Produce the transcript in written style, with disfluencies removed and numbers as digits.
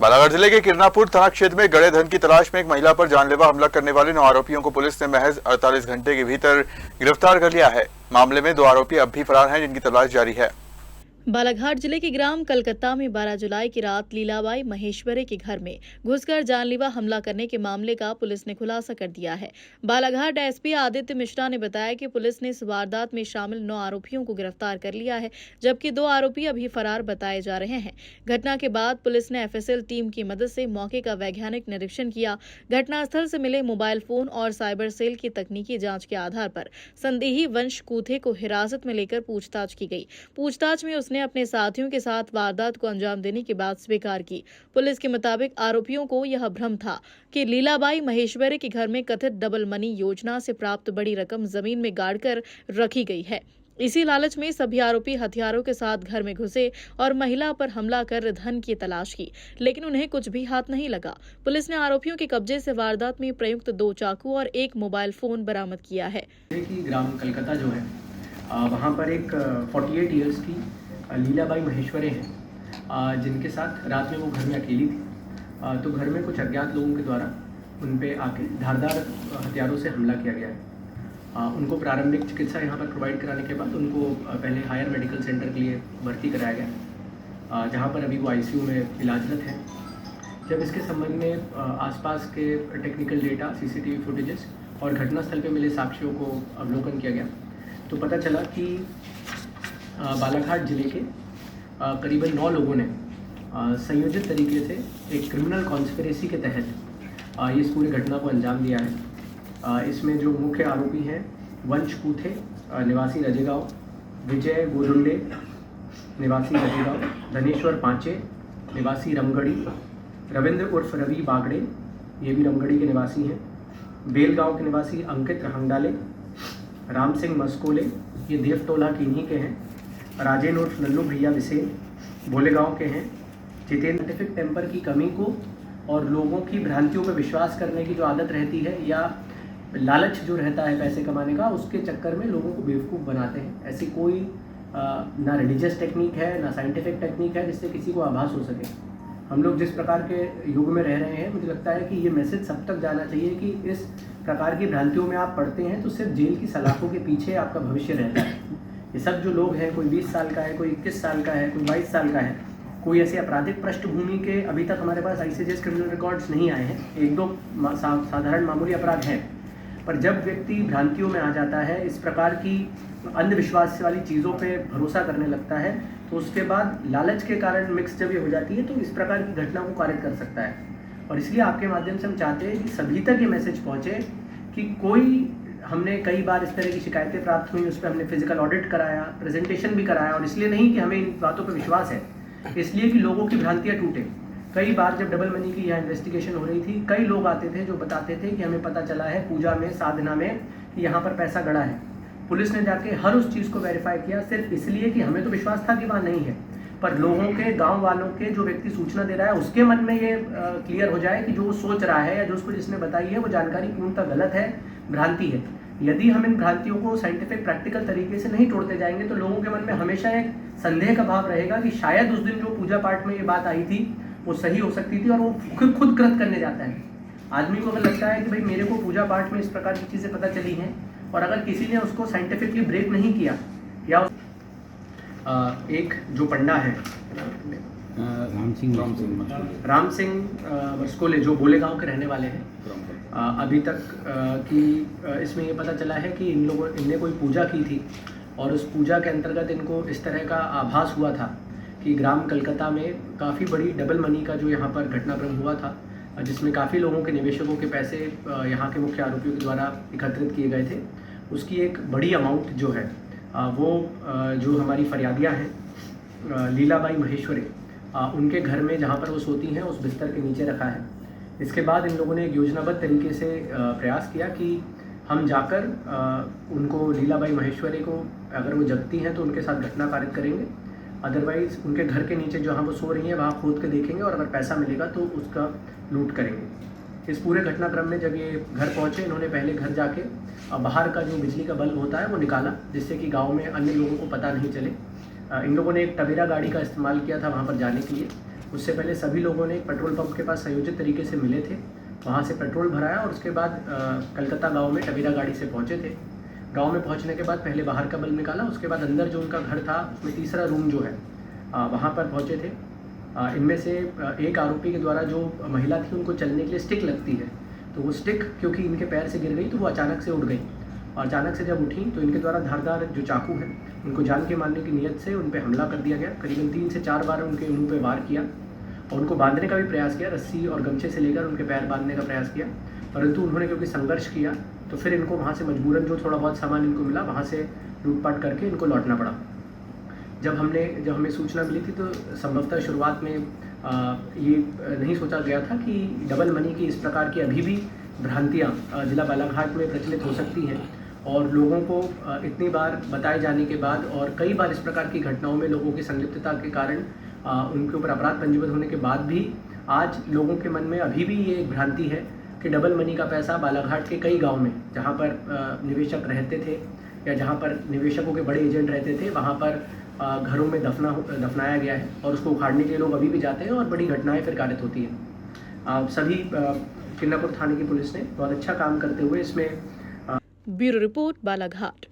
बालाघाट जिले के किरनापुर थाना क्षेत्र में गड़े धन की तलाश में एक महिला पर जानलेवा हमला करने वाले 9 आरोपियों को पुलिस ने महज 48 घंटे के भीतर गिरफ्तार कर लिया है। मामले में 2 आरोपी अब भी फरार हैं, जिनकी तलाश जारी है। बालाघाट जिले के ग्राम कलकत्ता में 12 जुलाई की रात लीलाबाई महेश्वरी के घर में घुसकर जानलेवा हमला करने के मामले का पुलिस ने खुलासा कर दिया है। बालाघाट एसपी आदित्य मिश्रा ने बताया कि पुलिस ने इस वारदात में शामिल 9 आरोपियों को गिरफ्तार कर लिया है, जबकि 2 आरोपी अभी फरार बताए जा रहे हैं। घटना के बाद पुलिस ने एफएसएल टीम की मदद से मौके का वैज्ञानिक निरीक्षण किया। घटनास्थल से मिले मोबाइल फोन और साइबर सेल की तकनीकी जाँच के आधार पर संदेही वंश कूथे को हिरासत में लेकर पूछताछ की गई। पूछताछ में उसने अपने साथियों के साथ वारदात को अंजाम देने की बात स्वीकार की। पुलिस के मुताबिक आरोपियों को यह भ्रम था कि लीलाबाई महेश्वरी के घर में कथित डबल मनी योजना से प्राप्त बड़ी रकम जमीन में गाड़कर रखी गई है। इसी लालच में सभी आरोपी हथियारों के साथ घर में घुसे और महिला पर हमला कर धन की तलाश की, लेकिन उन्हें कुछ भी हाथ नहीं लगा। पुलिस ने आरोपियों के कब्जे से वारदात में प्रयुक्त 2 चाकू और 1 मोबाइल फोन बरामद किया है। ग्राम कलकत्ता जो है वहाँ पर एक 48 ईयर्स की लीलाबाई महेश्वरी हैं, जिनके साथ रात में वो घर में अकेली थी। तो घर में कुछ अज्ञात लोगों के द्वारा उन पे आके धारदार हथियारों से हमला किया गया है। उनको प्रारंभिक चिकित्सा यहाँ पर प्रोवाइड कराने के बाद उनको पहले हायर मेडिकल सेंटर के लिए भर्ती कराया गया, जहाँ पर अभी वो आईसीयू में इलाजरत है। जब इसके संबंध में आसपास के टेक्निकल डेटा, सीसीटीवी फुटेजेस और घटनास्थल पे मिले साक्ष्यों को अवलोकन किया गया, तो पता चला कि बालाघाट जिले के करीबन 9 लोगों ने संयोजित तरीके से एक क्रिमिनल कॉन्स्पिरेसी के तहत इस पूरी घटना को अंजाम दिया है। इसमें जो मुख्य आरोपी हैं वंश कूथे निवासी रजेगांव, विजय गोदुंडे निवासी रजेगांव, धनेश्वर पांचे निवासी रमगढ़ी, रविंद्र उर्फ रवि बागड़े ये भी रमगढ़ी के निवासी हैं, बेलगांव के निवासी अंकित हंगडाले, राम सिंह मस्कोले ये देवटोला के इन्हीं के हैं, राजेन उर्फ नल्लू भैया बिसेन भोलेगांव के हैं। जितेंद्र साइंटिफिक टेम्पर की कमी को और लोगों की भ्रांतियों पर विश्वास करने की जो आदत रहती है या लालच जो रहता है पैसे कमाने का, उसके चक्कर में लोगों को बेवकूफ़ बनाते हैं। ऐसी कोई ना रिलीजियस टेक्निक है ना साइंटिफिक टेक्निक है जिससे किसी को आभास हो सके। हम लोग जिस प्रकार के युग में रह रहे हैं, मुझे लगता है कि ये मैसेज सब तक जाना चाहिए कि इस प्रकार की भ्रांतियों में आप पढ़ते हैं तो सिर्फ जेल की सलाखों के पीछे आपका भविष्य रहता है। ये सब जो लोग हैं, कोई 20 साल का है, कोई 21 साल का है, कोई 22 साल का है, कोई ऐसे आपराधिक पृष्ठभूमि के अभी तक हमारे पास आईसीजेएस क्रिमिनल रिकॉर्ड्स नहीं आए हैं। 1-2 साधारण मामूली अपराध हैं, पर जब व्यक्ति भ्रांतियों में आ जाता है, इस प्रकार की अंधविश्वास वाली चीज़ों पे भरोसा करने लगता है, तो उसके बाद लालच के कारण मिक्स जब ये हो जाती है तो इस प्रकार की घटना को कारित कर सकता है। और इसलिए आपके माध्यम से हम चाहते हैं कि सभी तक ये मैसेज पहुँचे कि कोई, हमने कई बार इस तरह की शिकायतें प्राप्त हुई, उस पर हमने फिजिकल ऑडिट कराया, प्रेजेंटेशन भी कराया, और इसलिए नहीं कि हमें इन बातों पर विश्वास है, इसलिए कि लोगों की भ्रांतियाँ टूटे। कई बार जब डबल मनी की यहाँ इन्वेस्टिगेशन हो रही थी, कई लोग आते थे जो बताते थे कि हमें पता चला है पूजा में, साधना में कि यहाँ पर पैसा गड़ा है। पुलिस ने जाके हर उस चीज़ को वेरीफाई किया, सिर्फ इसलिए कि हमें तो विश्वास था कि वहाँ नहीं है, पर लोगों के, गांव वालों के, जो व्यक्ति सूचना दे रहा है उसके मन में ये क्लियर हो जाए कि जो वो सोच रहा है या जो उसको जिसने बताई है वो जानकारी पूर्णतः गलत है, भ्रांति है। यदि हम इन भ्रांतियों को साइंटिफिक प्रैक्टिकल तरीके से नहीं तोड़ते जाएंगे तो लोगों के मन में हमेशा एक संदेह का भाव रहेगा कि शायद उस दिन जो पूजा पाठ में ये बात आई थी वो सही हो सकती थी, और वो खुद कृत करने जाता है। आदमी को अगर लगता है कि भाई मेरे को पूजा पाठ में इस प्रकार की चीज़ें पता चली हैं, और अगर किसी ने उसको साइंटिफिकली ब्रेक नहीं किया, या एक जो पंडा है राम सिंह मस्कोले जो बोलेगांव के रहने वाले हैं, अभी तक कि इसमें ये पता चला है कि इनने कोई पूजा की थी, और उस पूजा के अंतर्गत इनको इस तरह का आभास हुआ था कि ग्राम कलकत्ता में काफ़ी बड़ी डबल मनी का जो यहाँ पर घटनाक्रम हुआ था, जिसमें काफ़ी लोगों के, निवेशकों के पैसे यहाँ के मुख्य आरोपियों के द्वारा एकत्रित किए गए थे। उसकी एक बड़ी अमाउंट जो है वो जो हमारी फरियादियाँ हैं लीलाबाई महेश्वरी, उनके घर में जहाँ पर वो सोती हैं उस बिस्तर के नीचे रखा है। इसके बाद इन लोगों ने एक योजनाबद्ध तरीके से प्रयास किया कि हम जाकर उनको, लीलाबाई महेश्वरी को, अगर वो जगती हैं तो उनके साथ घटना कारित करेंगे, अदरवाइज़ उनके घर के नीचे जहाँ वो सो रही हैं वहाँ खोद के देखेंगे, और अगर पैसा मिलेगा तो उसका लूट करेंगे। इस पूरे घटनाक्रम में जब ये घर पहुँचे, इन्होंने पहले घर जाके बाहर का जो बिजली का बल्ब होता है वो निकाला, जिससे कि गाँव में अन्य लोगों को पता नहीं चले। इन लोगों ने एक टवेरा गाड़ी का इस्तेमाल किया था वहाँ पर जाने के लिए, उससे पहले सभी लोगों ने एक पेट्रोल पंप के पास संयोजित तरीके से मिले थे, वहाँ से पेट्रोल भराया और उसके बाद कलकत्ता गांव में टवेरा गाड़ी से पहुँचे थे। गांव में पहुँचने के बाद पहले बाहर का बल्ब निकाला, उसके बाद अंदर जो उनका घर था उसमें तीसरा रूम जो है वहाँ पर पहुँचे थे। इनमें से एक आरोपी के द्वारा जो महिला थी उनको चलने के लिए स्टिक लगती है, तो वो स्टिक क्योंकि इनके पैर से गिर गई तो वो अचानक से उड़ गई और अचानक से जब उठी तो इनके द्वारा धारदार जो चाकू है उनको जान के मारने की नीयत से उन पर हमला कर दिया गया। करीबन 3 से 4 बार उनके मुंह पे वार किया और उनको बांधने का भी प्रयास किया, रस्सी और गमछे से लेकर उनके पैर बांधने का प्रयास किया, परंतु उन्होंने क्योंकि संघर्ष किया तो फिर इनको वहाँ से मजबूरन जो थोड़ा बहुत सामान इनको मिला वहाँ से लूटपाट करके इनको लौटना पड़ा। जब हमें सूचना मिली थी तो संभवतः शुरुआत में ये नहीं सोचा गया था कि डबल मनी की इस प्रकार की अभी भी भ्रांतियाँ जिला बालाघाट में प्रचलित हो सकती हैं और लोगों को इतनी बार बताए जाने के बाद और कई बार इस प्रकार की घटनाओं में लोगों की संलिप्तता के कारण उनके ऊपर अपराध पंजीबद्ध होने के बाद भी आज लोगों के मन में अभी भी ये एक भ्रांति है कि डबल मनी का पैसा बालाघाट के कई गाँव में जहाँ पर निवेशक रहते थे या जहाँ पर निवेशकों के बड़े एजेंट रहते थे वहाँ पर घरों में दफनाया गया है और उसको उखाड़ने के लिए लोग अभी भी जाते हैं और बड़ी घटनाएं फिर कारित होती हैं। सभी किन्नापुर थाने की पुलिस ने बहुत अच्छा काम करते हुए इसमें ब्यूरो रिपोर्ट बालाघाट।